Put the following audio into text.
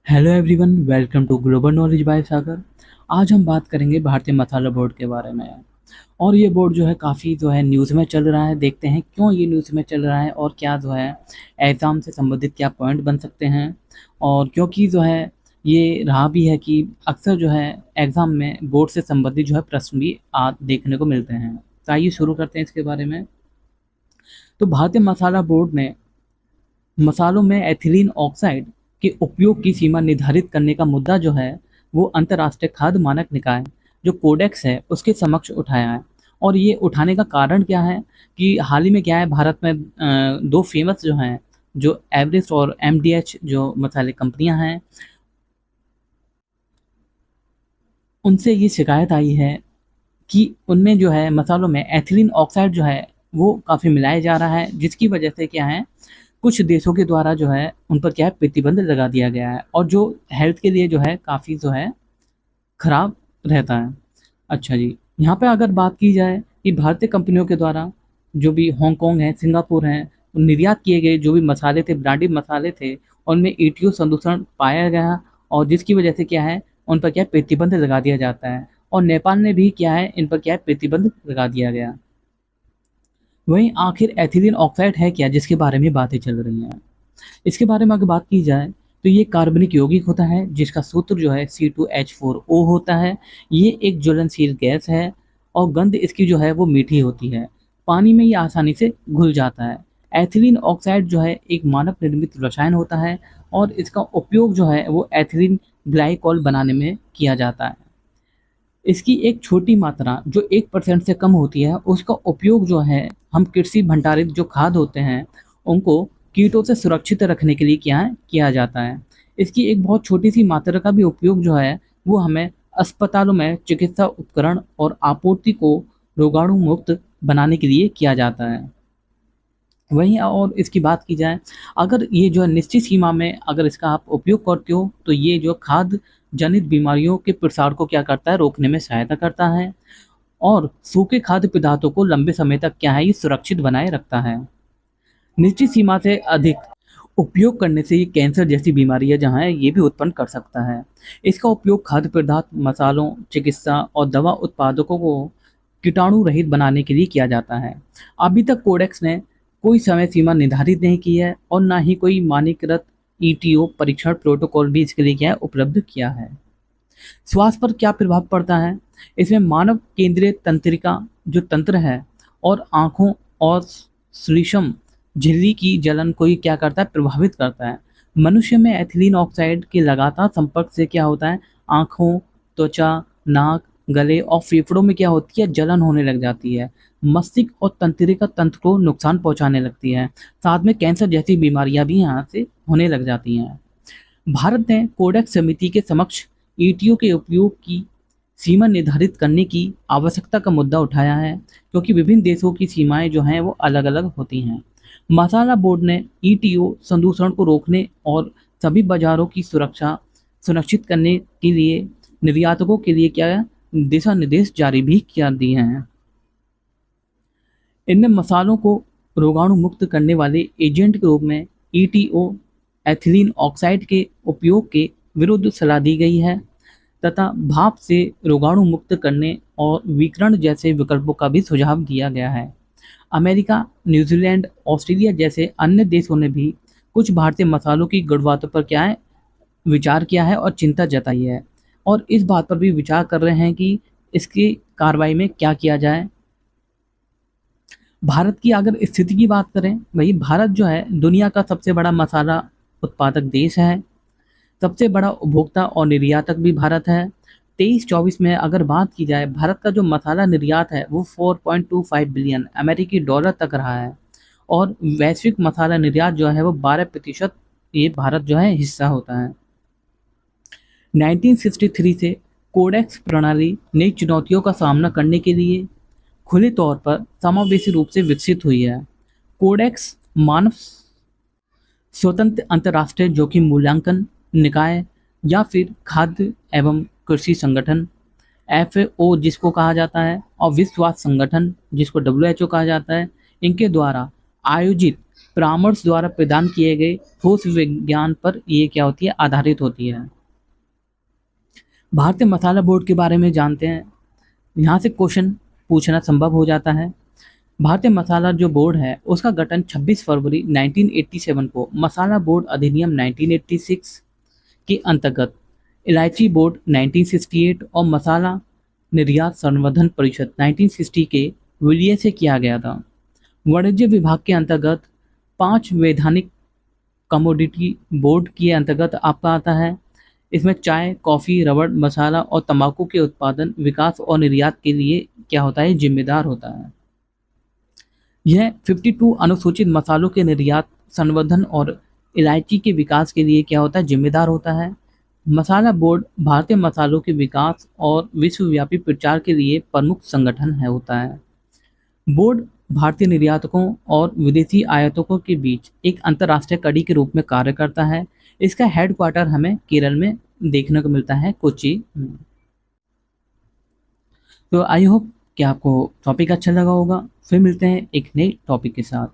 Hello everyone, welcome to global knowledge by Sagar. आज हम बात करेंगे भारतीय मसाला बोर्ड के बारे में। और ये बोर्ड जो है काफ़ी जो है न्यूज़ में चल रहा है। देखते हैं क्यों ये न्यूज़ में चल रहा है और क्या जो है एग्ज़ाम से संबंधित क्या पॉइंट बन सकते हैं। और क्योंकि जो है ये रहा भी है कि अक्सर जो है एग्ज़ाम में बोर्ड से संबंधित जो है प्रश्न भी देखने को मिलते हैं। तो आइए शुरू करते हैं इसके बारे में। तो भारतीय मसाला बोर्ड ने मसालों में एथिलीन ऑक्साइड के उपयोग की सीमा निर्धारित करने का मुद्दा जो है वो अंतर्राष्ट्रीय खाद्य मानक निकाय जो कोडेक्स है उसके समक्ष उठाया है। और ये उठाने का कारण क्या है कि हाल ही में क्या है, भारत में दो फेमस जो हैं, जो एवरेस्ट और एमडीएच जो मसाले कंपनियां हैं, उनसे ये शिकायत आई है कि उनमें जो है मसालों में एथिलीन ऑक्साइड जो है वो काफ़ी मिलाया जा रहा है, जिसकी वजह से क्या है कुछ देशों के द्वारा जो है उन पर क्या है प्रतिबंध लगा दिया गया है, और जो हेल्थ के लिए जो है काफ़ी जो है खराब रहता है। अच्छा जी, यहाँ पे अगर बात की जाए कि भारतीय कंपनियों के द्वारा जो भी हांगकांग है, सिंगापुर है, निर्यात किए गए जो भी मसाले थे, ब्रांडेड मसाले थे, उनमें ईटीओ संदूषण पाया गया, और जिसकी वजह से क्या है उन पर क्या है प्रतिबंध लगा दिया जाता है। और नेपाल ने भी क्या है इन पर क्या है प्रतिबंध लगा दिया गया। वहीं आखिर एथिलीन ऑक्साइड है क्या, जिसके बारे में बातें चल रही हैं। इसके बारे में अगर बात की जाए तो ये कार्बनिक यौगिक होता है जिसका सूत्र जो है C2H4O होता है। ये एक ज्वलनशील गैस है और गंध इसकी जो है वो मीठी होती है। पानी में ये आसानी से घुल जाता है। एथिलीन ऑक्साइड जो है एक मानव निर्मित रसायन होता है, और इसका उपयोग जो है वो एथिलीन ग्लाइकॉल बनाने में किया जाता है। इसकी एक छोटी मात्रा जो 1% से कम होती है, उसका उपयोग जो है हम कृषि भंडारित जो खाद होते हैं उनको कीटों से सुरक्षित रखने के लिए क्या है किया जाता है। इसकी एक बहुत छोटी सी मात्रा का भी उपयोग जो है वो हमें अस्पतालों में चिकित्सा उपकरण और आपूर्ति को रोगाणु मुक्त बनाने के लिए किया जाता है। वहीं और इसकी बात की जाए, अगर ये जो है निश्चित सीमा में अगर इसका आप उपयोग करते हो तो ये जो खाद्य जनित बीमारियों के प्रसार को क्या करता है, रोकने में सहायता करता है, और सूखे खाद्य पदार्थों को लंबे समय तक क्या है ये सुरक्षित बनाए रखता है। निश्चित सीमा से अधिक उपयोग करने से ये कैंसर जैसी बीमारियां जहाँ है ये भी उत्पन्न कर सकता है। इसका उपयोग खाद्य पदार्थ, मसालों, चिकित्सा और दवा उत्पादकों को कीटाणु रहित बनाने के लिए किया जाता है। अभी तक कोडेक्स ने कोई समय सीमा निर्धारित नहीं की है, और ना ही कोई मानकीकृत ईटीओ परीक्षण प्रोटोकॉल भी इसके लिए क्या है उपलब्ध किया है। स्वास्थ्य पर क्या प्रभाव पड़ता है? इसमें मानव केंद्रीय तंत्रिका जो तंत्र है, और आँखों और श्लेष्म झिल्ली की जलन को ये क्या करता है, प्रभावित करता है। मनुष्य में एथिलीन ऑक्साइड के लगातार संपर्क से क्या होता है, आँखों, त्वचा, नाक, गले और फेफड़ों में क्या होती है, जलन होने लग जाती है। मस्तिष्क और तंत्रिका तंत्र को नुकसान पहुँचाने लगती है। साथ में कैंसर जैसी बीमारियाँ भी यहाँ से होने लग जाती हैं। भारत ने कोडेक्स समिति के समक्ष ईटीओ के उपयोग की सीमा निर्धारित करने की आवश्यकता का मुद्दा उठाया है, क्योंकि विभिन्न देशों की सीमाएं जो हैं वो अलग-अलग होती हैं। मसाला बोर्ड ने ईटीओ संदूषण को रोकने और सभी बाजारों की सुरक्षा सुनिश्चित करने के लिए निर्यातकों के लिए क्या दिशा निर्देश जारी भी कर दिए हैं। इनमें मसालों को रोगाणु मुक्त करने वाले एजेंट के रूप में ईटीओ एथिलीन ऑक्साइड के उपयोग के विरुद्ध सलाह दी गई है, तथा भाप से रोगाणु मुक्त करने और विकिरण जैसे विकल्पों का भी सुझाव दिया गया है। अमेरिका, न्यूजीलैंड, ऑस्ट्रेलिया जैसे अन्य देशों ने भी कुछ भारतीय मसालों की गुणवत्ता पर क्या है विचार किया है और चिंता जताई है, और इस बात पर भी विचार कर रहे हैं कि इसकी कार्रवाई में क्या किया जाए। भारत की अगर स्थिति की बात करें, वही भारत जो है दुनिया का सबसे बड़ा मसाला उत्पादक देश है। सबसे बड़ा उपभोक्ता और निर्यातक भी भारत है। 23-24 में अगर बात की जाए, भारत का जो मसाला निर्यात है वो 4.25 बिलियन अमेरिकी डॉलर तक रहा है, और वैश्विक मसाला निर्यात जो है वो 12% ये भारत जो है हिस्सा होता है। 1963 से कोडेक्स प्रणाली नई चुनौतियों का सामना करने के लिए खुले तौर पर समावेशी रूप से विकसित हुई है। कोडेक्स मानव स्वतंत्र अंतर्राष्ट्रीय जोखिम मूल्यांकन निकाय या फिर खाद्य एवं कृषि संगठन एफएओ जिसको कहा जाता है, और विश्व स्वास्थ्य संगठन जिसको डब्ल्यूएचओ कहा जाता है, इनके द्वारा आयोजित परामर्श द्वारा प्रदान किए गए ठोस विज्ञान पर ये क्या होती है, आधारित होती है। भारतीय मसाला बोर्ड के बारे में जानते हैं। यहाँ से क्वेश्चन पूछना संभव हो जाता है। भारतीय मसाला जो बोर्ड है उसका गठन 26 फरवरी 1987 को मसाला बोर्ड अधिनियम 1986 के अंतर्गत इलायची बोर्ड 1968 और मसाला निर्यात संवर्धन परिषद 1960 के विलय से किया गया था। वाणिज्य विभाग के अंतर्गत 5 वैधानिक कमोडिटी बोर्ड के अंतर्गत आपका आता है। इसमें चाय, कॉफ़ी, रबड़, मसाला और तंबाकू के उत्पादन, विकास और निर्यात के लिए क्या होता है, जिम्मेदार होता है। यह 52 अनुसूचित मसालों के निर्यात, संवर्धन और इलायची के विकास के लिए क्या होता है, जिम्मेदार होता है। मसाला बोर्ड भारतीय मसालों के विकास और विश्वव्यापी प्रचार के लिए प्रमुख संगठन है होता है। बोर्ड भारतीय निर्यातकों और विदेशी आयातकों के बीच एक अंतर्राष्ट्रीय कड़ी के रूप में कार्य करता है। इसका हेडक्वार्टर हमें केरल में देखने को मिलता है, कोच्चि में। तो आई होप कि आपको टॉपिक अच्छा लगा होगा। फिर मिलते हैं एक नए टॉपिक के साथ।